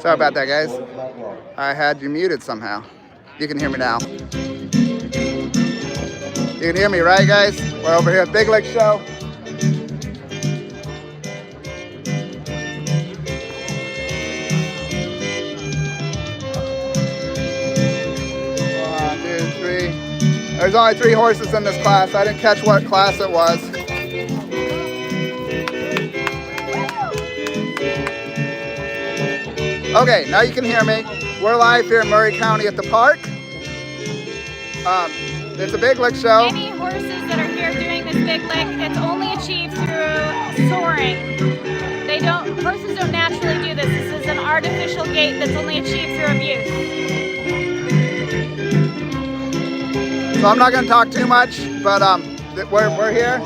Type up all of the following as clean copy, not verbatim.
Sorry about that, guys. I had you muted somehow. You can hear me now. You can hear me, right, guys? We're over here at Big Lick Show. One, two, three. There's only 3 horses in this class. I didn't catch what class it was. Okay, now you can hear me. We're live here in Murray County at the park. It's a Big Lick show. Any horses that are here doing this Big Lick, it's only achieved through soaring. Horses don't naturally do this. This is an artificial gait that's only achieved through abuse. So I'm not going to talk too much, but we're here.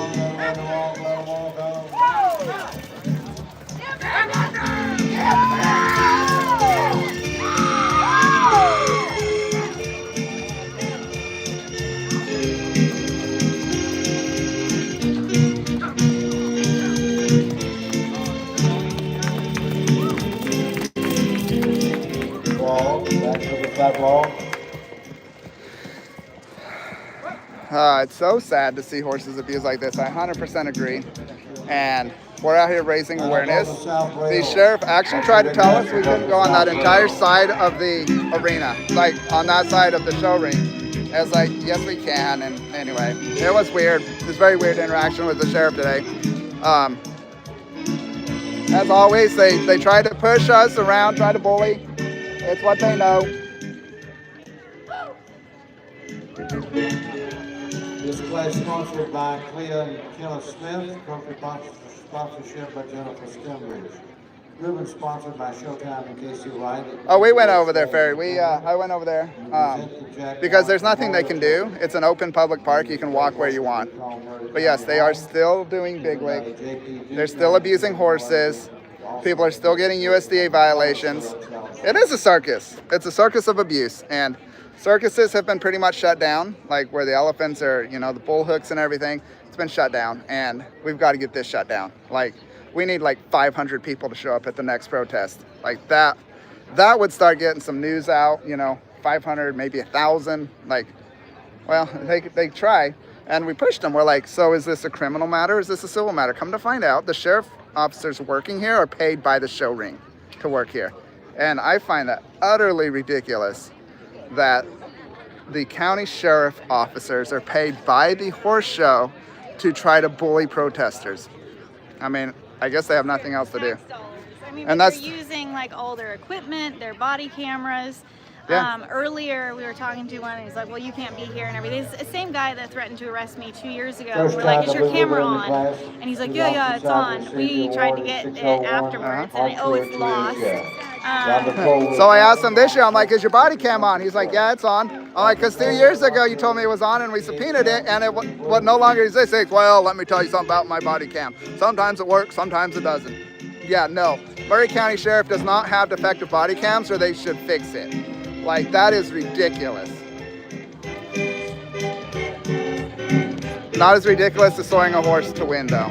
It's so sad to see horses abused like this. I 100% agree. And we're out here raising awareness. The sheriff actually tried to tell us we couldn't go on that entire side of the arena, like on that side of the show ring. I was like, yes, we can. And anyway, it was weird. It was very weird interaction with the sheriff today. As always, they try to push us around, try to bully. It's what they know. This class sponsored by Clea and Kenneth Smith, trophy sponsorship by Jennifer Stembridge. Ribbon sponsored by Showtime and Casey Wright. Oh, we went over there, Ferry. I went over there because there's nothing they can do. It's an open public park. You can walk where you want. But yes, they are still doing Big Lick. They're still abusing horses. People are still getting USDA violations. It is a circus. It's a circus of abuse. And circuses have been pretty much shut down, like where the elephants are, the bull hooks and everything. It's been shut down, and we've got to get this shut down. Like, we need like 500 people to show up at the next protest. Like that would start getting some news out, 500, maybe 1,000. Like, well, they try, and we pushed them. We're like, so is this a criminal matter? Is this a civil matter? Come to find out, the sheriff officers working here are paid by the show ring to work here. And I find that utterly ridiculous that the county sheriff officers are paid by the horse show to try to bully protesters. I mean, I guess they have nothing else to do. I mean, they're using like all their equipment, their body cameras. Yeah. Earlier we were talking to one and he's like, well, you can't be here and everything. It's the same guy that threatened to arrest me 2 years ago. We're like, is your camera on? And he's like, yeah, it's on. We tried to get it afterwards and it's lost. So I asked him this year, I'm like, is your body cam on? He's like, yeah, it's on. I'm like, because 2 years ago you told me it was on and we subpoenaed it and it would no longer exist. He's like, well, let me tell you something about my body cam. Sometimes it works, sometimes it doesn't. Yeah, no. Murray County Sheriff does not have defective body cams or they should fix it. Like, that is ridiculous. Not as ridiculous as sewing a horse to win, though.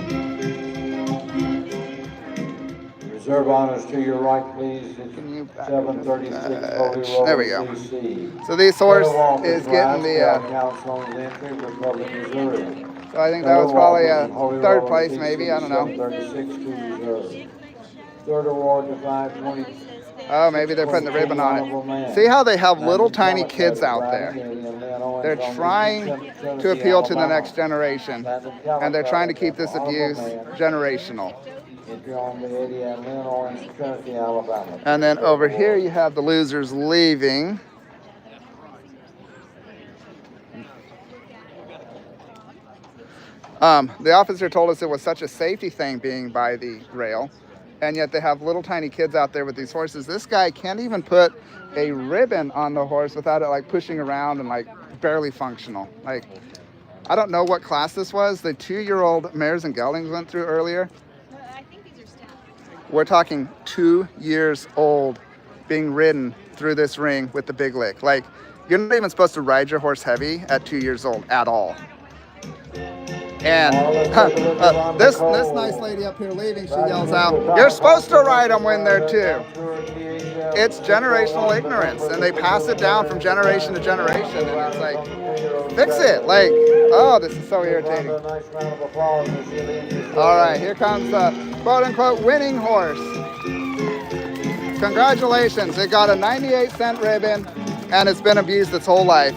Reserve honors to your right, please. 736 Holy Road. There we go. DC. So this horse is getting the. So I think that was probably a third place, maybe. I don't know. 36 to reserve. Third award to 520. Oh, maybe they're putting the ribbon on it. See how they have little tiny kids out there? They're trying to appeal to the next generation, and they're trying to keep this abuse generational. And then over here you have the losers leaving. The officer told us it was such a safety thing being by the rail. And yet they have little tiny kids out there with these horses. This guy can't even put a ribbon on the horse without it like pushing around and like barely functional. Like, I don't know what class this was. The 2-year-old mares and geldings went through earlier. I think these are staff. We're talking 2 years old being ridden through this ring with the Big Lick. Like, you're not even supposed to ride your horse heavy at 2 years old at all. And this nice lady up here leaving, she yells out, "You're supposed to ride them when they're two." It's generational ignorance, and they pass it down from generation to generation, and it's like, fix it. Like, oh, this is so irritating. All right, here comes the quote-unquote winning horse. Congratulations, it got a 98-cent ribbon, and it's been abused its whole life.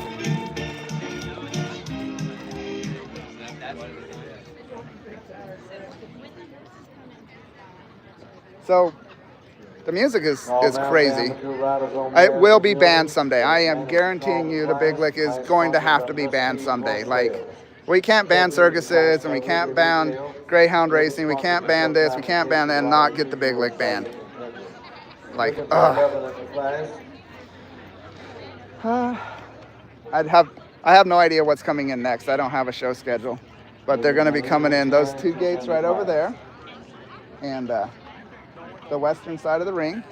So the music is crazy. It will be banned someday. I am guaranteeing you the Big Lick is going to have to be banned someday. Like, we can't ban circuses, and we can't ban greyhound racing. We can't ban this. We can't ban that and not get the Big Lick banned. Like, I have no idea what's coming in next. I don't have a show schedule, but they're going to be coming in those two gates right over there, and the western side of the ring.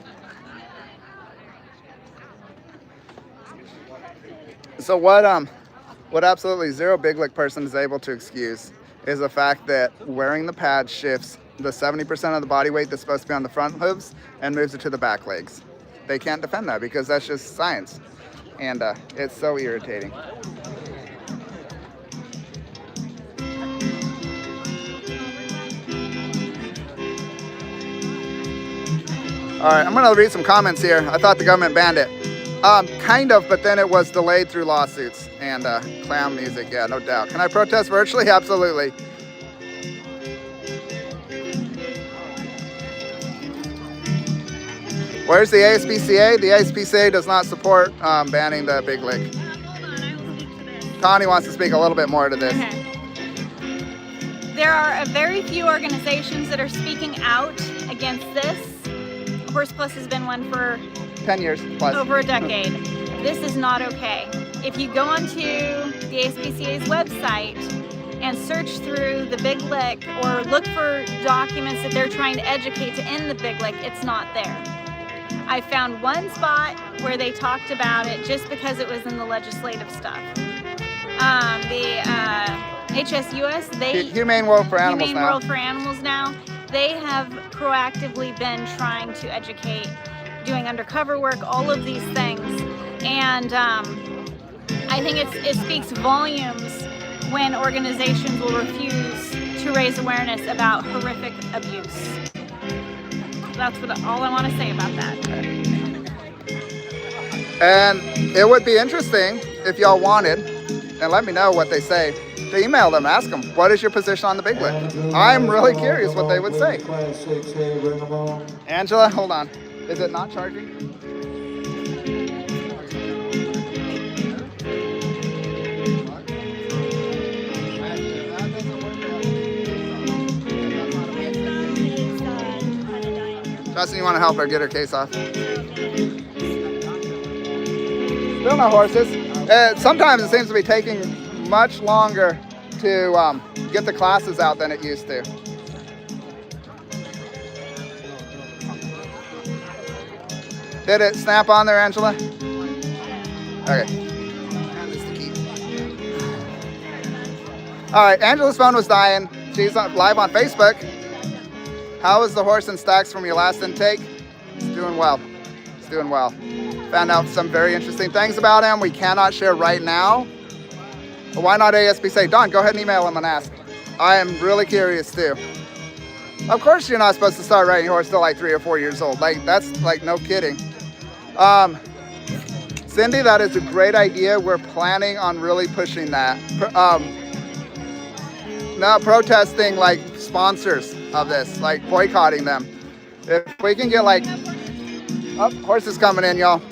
So what absolutely zero Big Lick person is able to excuse is the fact that wearing the pad shifts the 70% of the body weight that's supposed to be on the front hooves and moves it to the back legs. They can't defend that because that's just science, and it's so irritating. All right, I'm gonna read some comments here. I thought the government banned it. Kind of, but then it was delayed through lawsuits and clown music, yeah, no doubt. Can I protest virtually? Absolutely. Where's the ASPCA? The ASPCA does not support banning the Big Lick. Connie wants to speak a little bit more to this. Okay. There are very few organizations that are speaking out against this. Horse Plus has been one for 10 years plus. Over a decade. This is not okay. If you go onto the ASPCA's website and search through the Big Lick or look for documents that they're trying to educate to end the Big Lick, it's not there. I found one spot where they talked about it just because it was in the legislative stuff. The HSUS, Humane World for Animals Humane World for Animals now, they have proactively been trying to educate, doing undercover work, all of these things. And I think it speaks volumes when organizations will refuse to raise awareness about horrific abuse. That's all I want to say about that. And it would be interesting if y'all wanted, and let me know what they say, to email them, ask them, what is your position on the Big Lick? I'm really curious what they would say. Angela, hold on. Is it not charging? Justin, you want to help her get her case off? Still no horses. Sometimes it seems to be taking much longer to get the classes out than it used to. Did it snap on there, Angela? Okay. All right, Angela's phone was dying. She's live on Facebook. How is the horse in stacks from your last intake? It's doing well. It's doing well. Found out some very interesting things about him we cannot share right now. But why not ASPCA? Don, go ahead and email him and ask. I am really curious too. Of course you're not supposed to start riding a horse till like 3 or 4 years old. Like, that's like no kidding. Cindy, that is a great idea. We're planning on really pushing that. Not protesting like sponsors of this, like boycotting them. If we can get like, oh, horses coming in, y'all.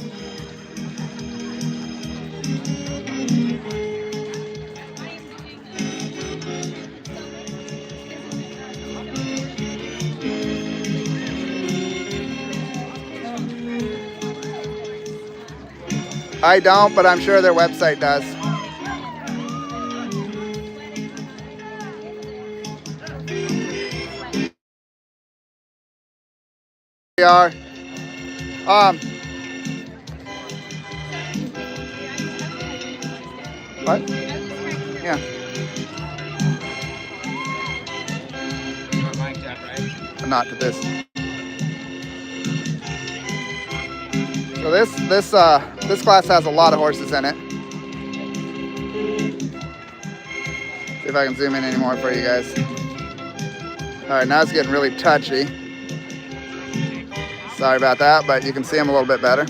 I don't, but I'm sure their website does. We are. What? Yeah. but not to this. So this class has a lot of horses in it. See if I can zoom in anymore for you guys. All right, now it's getting really touchy. Sorry about that, but you can see them a little bit better.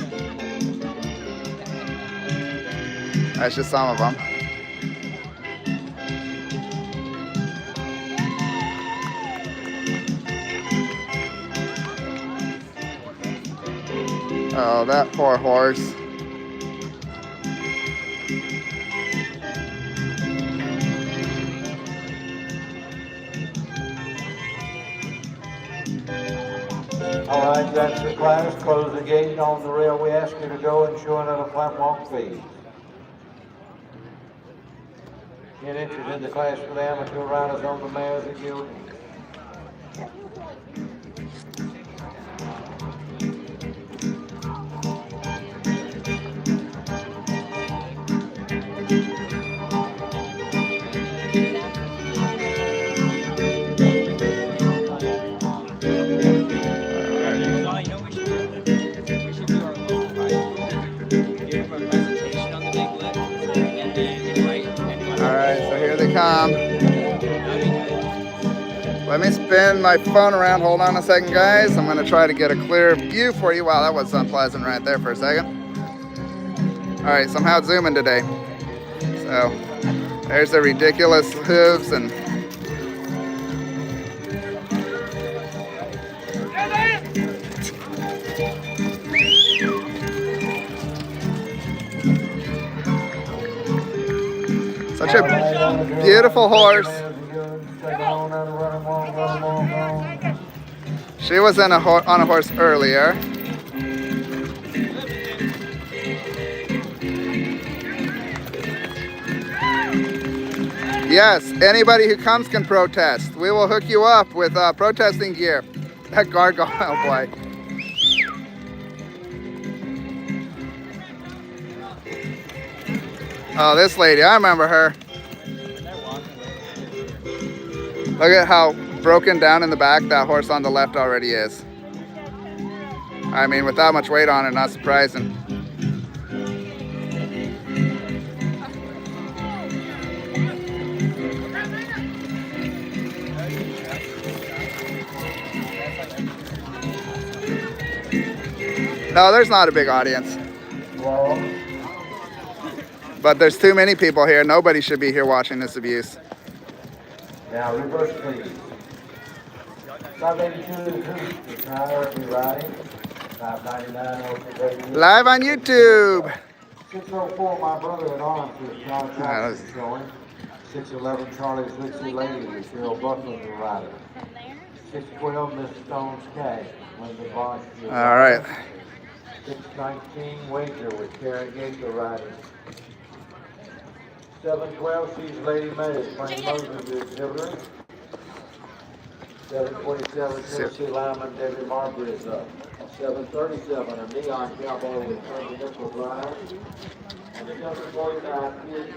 That's just some of them. Oh, that poor horse. All right, that's the class. Close the gate on the rail. We ask you to go and show another flat walk, please. 10 inches in the class for the amateur riders on the mares and geldings. Come. Let me spin my phone around. Hold on a second, guys. I'm going to try to get a clear view for you. Wow, that was unpleasant right there for a second. All right, somehow it's zooming today. So there's the ridiculous hooves and such a beautiful horse. She was on a horse earlier. Yes, anybody who comes can protest. We will hook you up with protesting gear. That gargoyle, oh boy. Oh, this lady, I remember her. Look at how broken down in the back that horse on the left already is. I mean, with that much weight on it, not surprising. No, there's not a big audience. But there's too many people here. Nobody should be here watching this abuse. Now reverse, please. 582 priority riding. 599 live on YouTube. 604, my brother in arms is John Jackson showing. 611, Charlie's Dixie Lady with Cheryl Buckland the rider. 612, Miss Stone's Cash. Linda Bosch. All right. 619, Wager with Karen Gator riding. 712, she's Lady May, Frank Moses, the exhibitor. 727, Tennessee Lyman, Debbie Marbury is up. 737, a Neon Cowboy with Frank Nichols ride. And the 749, Pierce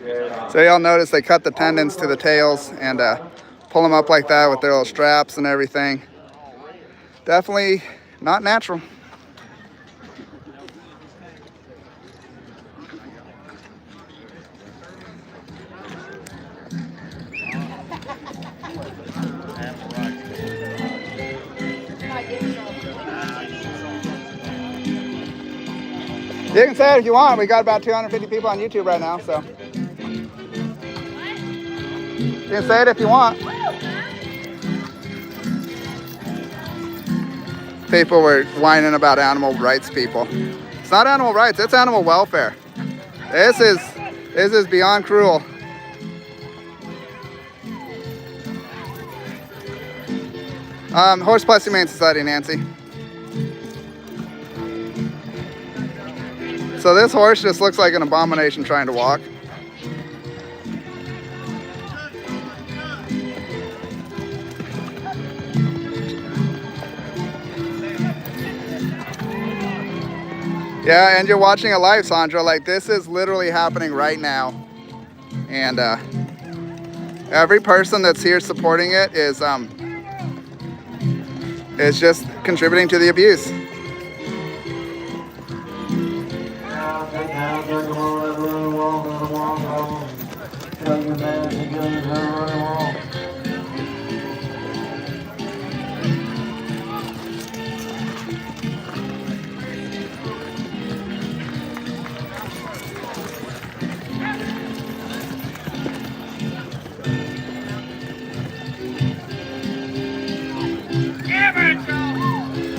Van. So y'all notice they cut the tendons to the tails and pull them up like that with their little straps and everything. Definitely not natural. You can say it if you want. We got about 250 people on YouTube right now, so. You can say it if you want. People were whining about animal rights people. It's not animal rights, it's animal welfare. This is beyond cruel. Horse Plus Humane Society, Nancy. So this horse just looks like an abomination trying to walk. Yeah, and you're watching it live, Sandra. Like, this is literally happening right now. And every person that's here supporting it is it's just contributing to the abuse.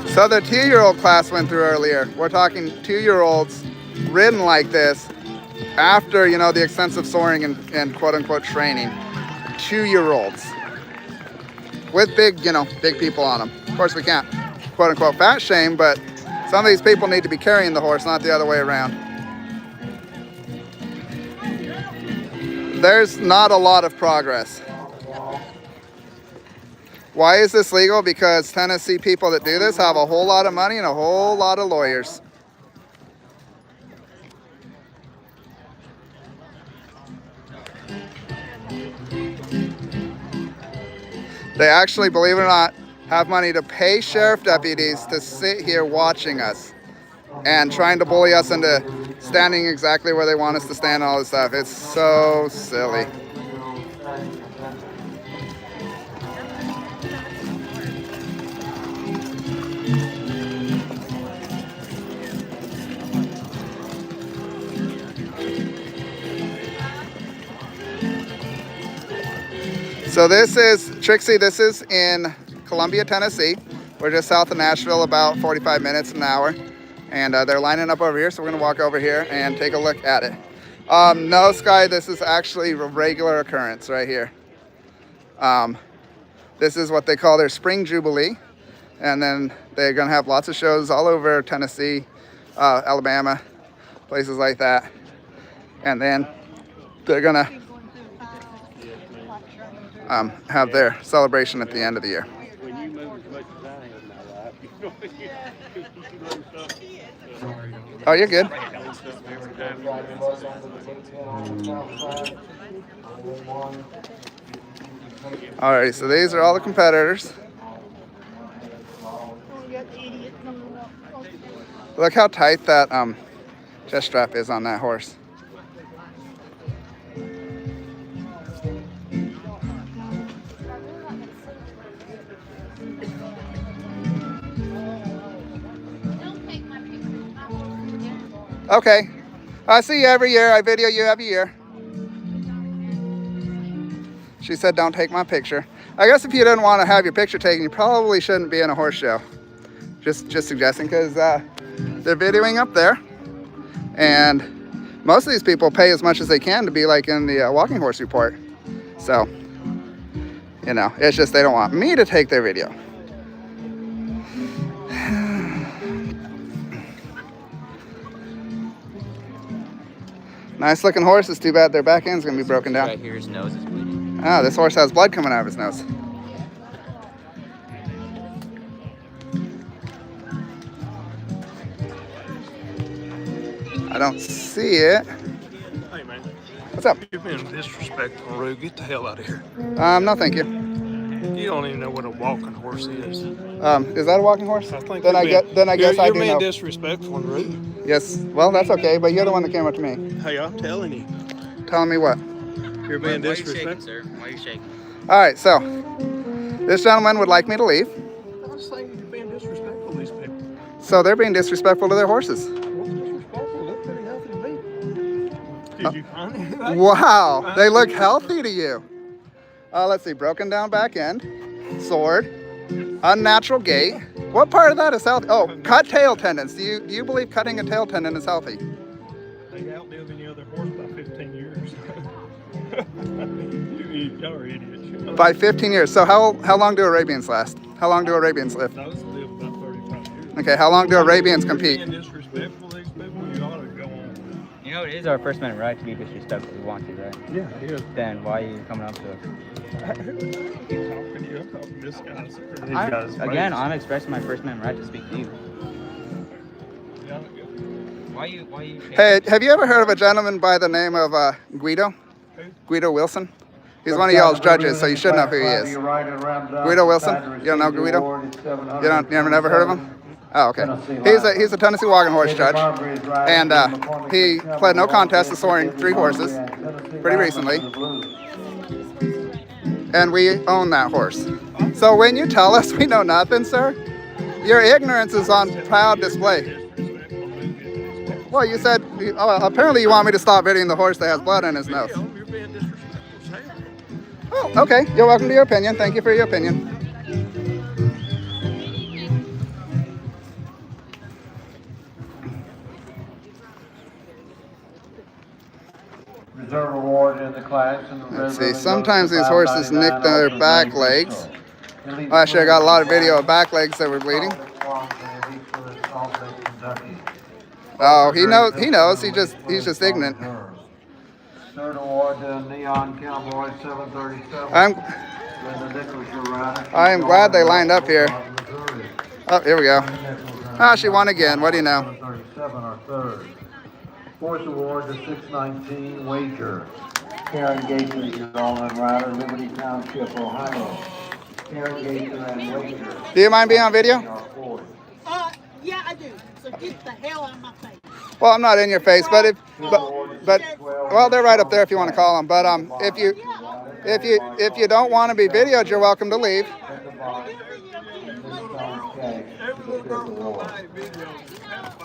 So the 2-year-old class went through earlier. We're talking 2-year-olds ridden like this after, you know, the extensive soaring and quote unquote training. 2-year-olds with big, you know, big people on them. Of course, we can't quote unquote fat shame, but some of these people need to be carrying the horse, not the other way around. There's not a lot of progress. Why is this legal? Because Tennessee people that do this have a whole lot of money and a whole lot of lawyers. They actually, believe it or not, have money to pay sheriff deputies to sit here watching us and trying to bully us into standing exactly where they want us to stand and all this stuff. It's so silly. So this is, Trixie, this is in Columbia, Tennessee. We're just south of Nashville, about 45 minutes, an hour. And they're lining up over here, so we're gonna walk over here and take a look at it. No, Sky, this is actually a regular occurrence right here. This is what they call their Spring Jubilee. And then they're gonna have lots of shows all over Tennessee, Alabama, places like that. And then they're gonna have their celebration at the end of the year. Oh, you're good. Alright, so these are all the competitors. Look how tight that chest strap is on that horse. Okay. I see you every year. I video you every year. She said, don't take my picture. I guess if you didn't want to have your picture taken, you probably shouldn't be in a horse show. Just suggesting, because they're videoing up there. And most of these people pay as much as they can to be like in the walking horse report. So, you know, it's just they don't want me to take their video. Nice looking horses. Too bad their back end's gonna be broken down. Right here, his nose is bleeding. Ah, this horse has blood coming out of his nose. I don't see it. Hey man, What's up? you're being disrespectful, Rube. Get the hell out of here. No, thank you. You don't even know what a walking horse is. Is that a walking horse? I think Then I guess I you're do being know. disrespectful and rude. Yes. Well, that's okay. But you're the one that came up to me, Hey, I'm telling you, telling me what. you're being Why are you shaking, disrespectful. sir? Why are you shaking? All right. So this gentleman would like me to leave. I'm just saying you're being disrespectful to these people. So they're being disrespectful to their horses. What's disrespectful? They're pretty healthy to me. Did you find anything? Wow. They look healthy to you. Let's see. Broken down back end, sword, unnatural gait. What part of that is healthy? Oh, cut tail tendons. Do you believe cutting a tail tendon is healthy? They outlived any other horse by 15 years. Y'all are idiots. By 15 years. So how long do Arabians last? How long do Arabians live? Those live about 35 years. Okay, how long do Arabians compete? Being disrespectful to these people, you ought to go on. You know, it is our First Amendment right to be disrespectful if we want to, right? Yeah, it is. Then why are you coming up to us? I'm talking to you. I'm talking to this guy. I'm expressing my First Amendment right to speak to you. Why are you Hey, have you ever heard of a gentleman by the name of Guido? Who? Guido Wilson? He's one of y'all's judges, so you should know who he is. Guido Wilson? You don't know Guido? You never heard of him? Oh, okay. He's a Tennessee walking horse judge, and he pled no contest to soaring 3 horses pretty recently, and we own that horse. So when you tell us we know nothing, sir, your ignorance is on proud display. Well, you said, apparently you want me to stop videoing the horse that has blood in his nose. Oh, okay. You're welcome to your opinion. Thank you for your opinion. Reserve award in the class. Let's see. Sometimes these horses nick their back legs. Last year I got a lot of video of back legs that were bleeding. Oh, he knows. He's just ignorant. Third award to Neon Cowboy 737. I am glad they lined up here. Oh, here we go. Ah, she won again. What do you know? 737 our third. Fourth award to 619 Wager. Karen Gator, your all-in rider, Liberty Township, Ohio. Karen Gator and Wager. Do you mind being on video? Yeah, I do. So get the hell out of my face. Well, I'm not in your face, but well, they're right up there if you want to call them. But if you don't want to be videoed, you're welcome to leave.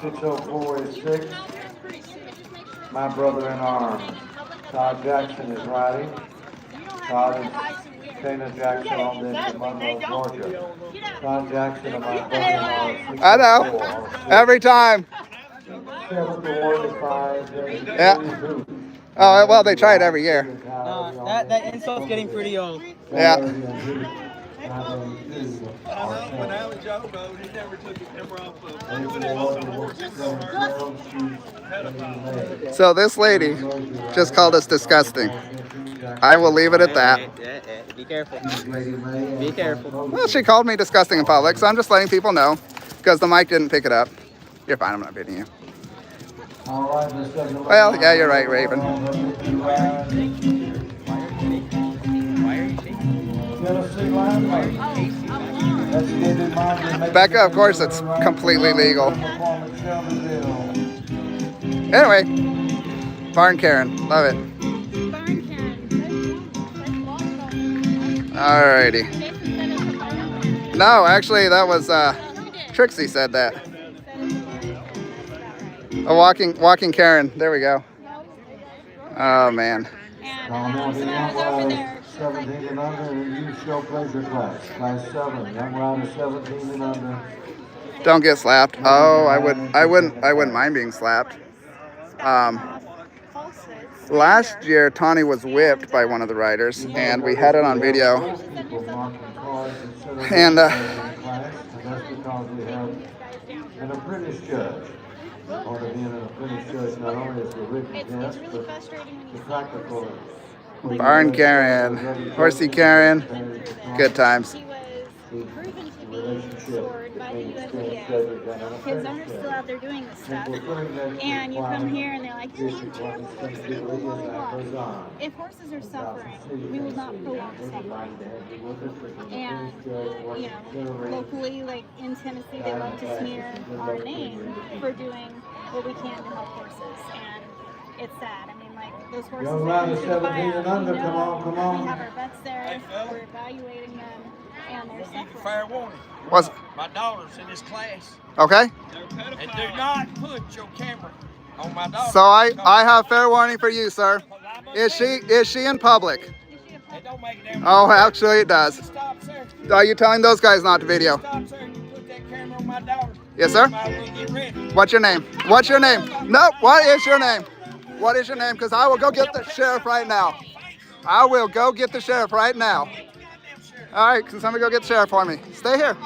604 is 6. My brother in arms. Todd Jackson is riding. Todd and Dana Jackson on this in Monroe, Georgia. Todd Jackson and my brother in arms. I know. Every time. 7th award is 5. Yeah. Oh, well, they try it every year. That insult's getting pretty old. Yeah. So this lady just called us disgusting. I will leave it at that. Be careful. Be careful. Well, she called me disgusting in public, so I'm just letting people know because the mic didn't pick it up. You're fine, I'm not videoing you. Well, yeah, you're right, Raven. Becca, of course, it's completely legal. Anyway, Barn Karen, love it. Alrighty. No, actually, that was Trixie said that. A walking Karen. There we go. Oh man. 17 and under in youth show pleasure class. Class 7. Young rider 17 and under. Don't get slapped. Oh, I wouldn't mind being slapped. Last year, Tawny was whipped by one of the riders, and we had it on video. And that's because we have an apprentice judge. Part of being an apprentice judge not only is the written test, but the practical. Barn Karen, Horsey Karen, good times. Kids aren't still out there doing this stuff, and you come here and they're like, you're being terrible. If horses are suffering, we will not prolong suffering. And, you know, locally, like in Tennessee, they love to smear our name for doing what we can to help horses, and it's sad. I mean, like, those horses Young are rider going to the 17 and under, come on, come on. We have our vets there, we're evaluating them, and they're suffering. Fair warning. What's My daughter's in this class. okay? And do not put your camera on my daughter. So I have fair warning for you, sir. Is she in public? It don't make it down. Oh, actually it does. Stop, sir. Are you telling those guys not to video? Stop, sir. You put that camera on my daughter. Yes, sir. You might as well get ready. What's your name? What's your name? No, what is your name? What is your name? Because I will go get the sheriff right now. I will go get the sheriff right now. All right, can somebody go get the sheriff for me? Stay here.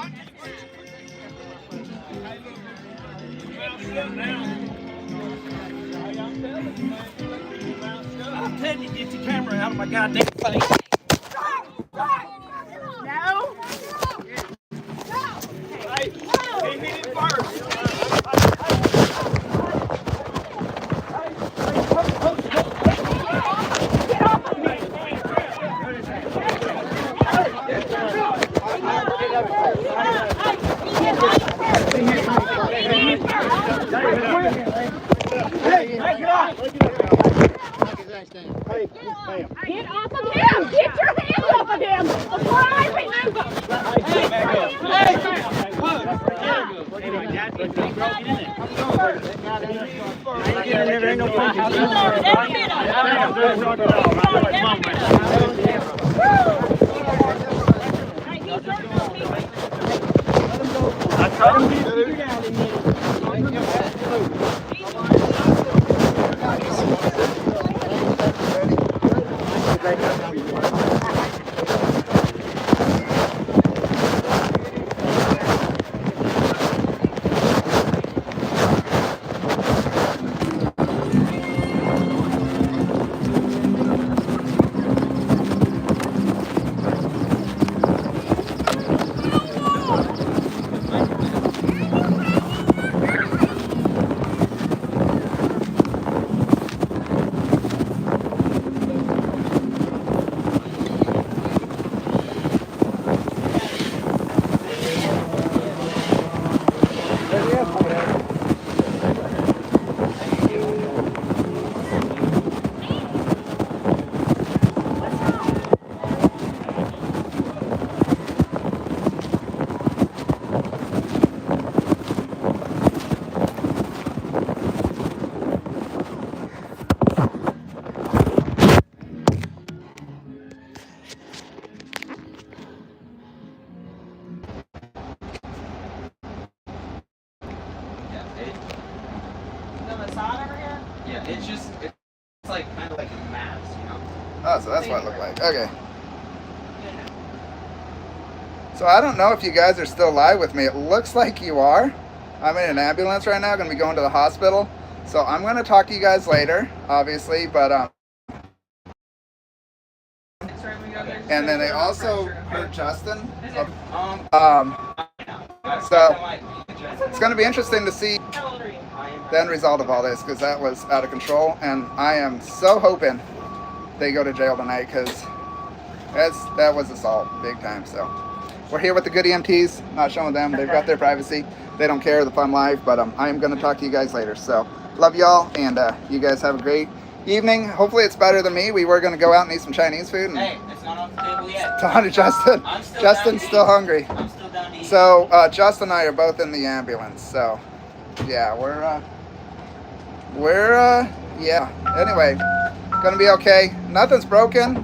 I'm telling you, get your camera out of my goddamn face. No. Hey, he hit it first. Yeah, it's like kind of like maps, you know. Oh, so that's what it looked like. Okay. So I don't know if you guys are still live with me. It looks like you are. I'm in an ambulance right now, going to be going to the hospital. So I'm going to talk to you guys later, obviously, but and then they also heard Justin. So it's going to be interesting to see the end result of all this, because that was out of control, and I am so hoping they go to jail tonight, because that was assault big time. So we're here with the good EMTs, not showing them. They've got their privacy. They don't care, the fun life, but I am going to talk to you guys later. So love y'all, and you guys have a great evening. Hopefully it's better than me. We were going to go out and eat some Chinese food. And Hey, it's not off the table yet. talking to Justin. Justin's still hungry. I'm still down to eat. So Justin and I are both in the ambulance. So yeah, we're yeah. Anyway, gonna be okay. Nothing's broken.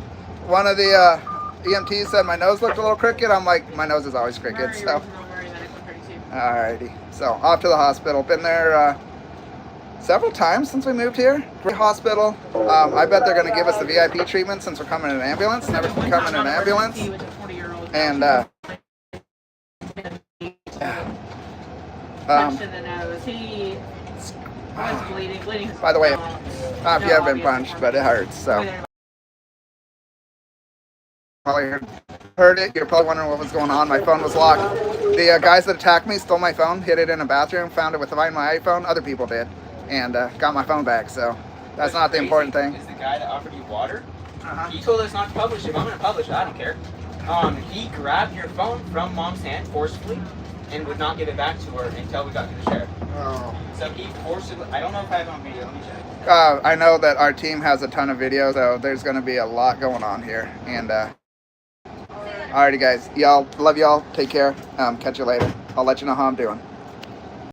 One of the EMTs said my nose looked a little crooked. I'm like, my nose is always crooked. So alrighty. So off to the hospital. Been there several times since we moved here. Great hospital. I bet they're gonna give us the VIP treatment since we're coming in an ambulance. Never come in an ambulance. And by the way, if you have been punched, but it hurts. So probably heard it. You're probably wondering what was going on. My phone was locked. The guys that attacked me stole my phone, hid it in a bathroom, found it with my iPhone. Other people did, and got my phone back. So that's not the important thing. Is the guy that offered you water? He told us not to publish it. I'm gonna publish it. I don't care. He grabbed your phone from Mom's hand forcefully and would not give it back to her until we got to the sheriff. Oh. So he forcibly, I don't know if I have it on video, let me check. I know that our team has a ton of videos, so there's going to be a lot going on here. And alrighty guys, y'all, love y'all, take care, catch you later. I'll let you know how I'm doing.